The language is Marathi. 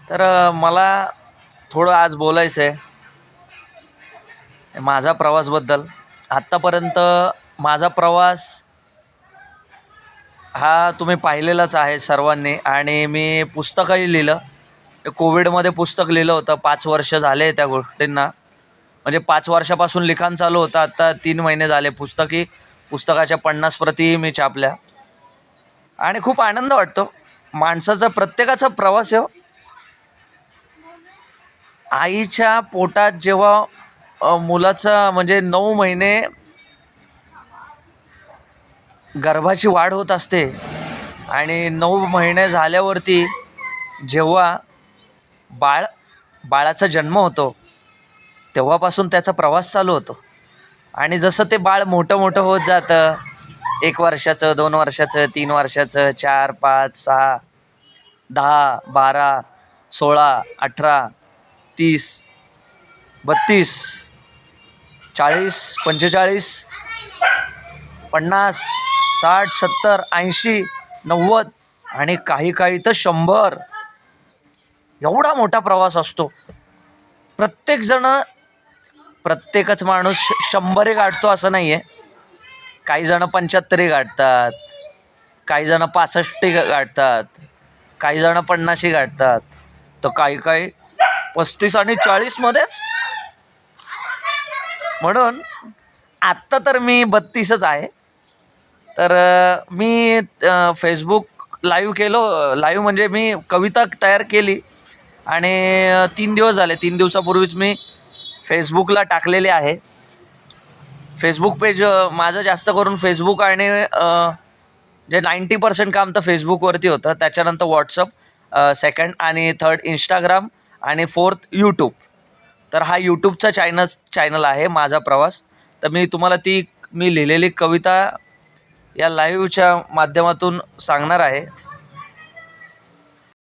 तर मला थोडं आज बोलायचं आहे माझा प्रवासबद्दल. आत्तापर्यंत माझा प्रवास हा तुम्ही पाहिलेलाच आहे सर्वांनी, आणि मी पुस्तकही लिहिलं. कोविडमध्ये पुस्तक लिहिलं होतं. 5 वर्ष झाले त्या गोष्टींना, म्हणजे 5 वर्षापासून लिखाण चालू होतं. आत्ता 3 महिने झाले. पुस्तकाच्या 50 प्रती मी छापल्या आणि खूप आनंद वाटतो. माणसाचा प्रत्येकाचा प्रवास आहे. आईच्या पोटात जेव्हा मुलाचा म्हणजे 9 महिने गर्भाची वाढ होत असते आणि 9 महिने झाल्यावरती जेव्हा बाळाचा जन्म होतो तेव्हापासून त्याचा प्रवास चालू होतो. आणि जसं ते बाळ मोठं मोठं होत जातं, 1 वर्षाचं, 2 वर्षाचं, 3 वर्षाचं, 4, 5, 6, 10, 12, 16, 18, 30, 32, 40, 45, 50, 60, 70, 80, 90 आणि काही तर 100. एवढा मोठा प्रवास असतो. प्रत्येकच माणूस 100 गाठतो असं नाही आहे. काही जण 75 गाठतात, काही जण 65 गाठतात, काही जण 50 गाठतात, तर काही 35 आणि 40मध्येच. म्हणून आत्ता तर मी 32च आहे. तर मी फेसबुक लाईव्ह म्हणजे मी कविता तयार केली आणि 3 दिवस झाले. 3 दिवसापूर्वीच मी फेसबुकला टाकलेले आहे. फेसबुक पेज माझं जास्त करून फेसबुक आणि जे 90% काम तर फेसबुकवरती होतं. त्याच्यानंतर व्हॉट्सअप, सेकंड आणि थर्ड इंस्टाग्राम आणि फोर्थ यूट्यूब. तर हा यूट्यूबचा चॅनल आहे माझा प्रवास. तर मी तुम्हाला मी लिहिलेली कविता या लाईव्हच्या माध्यमातून सांगणार आहे.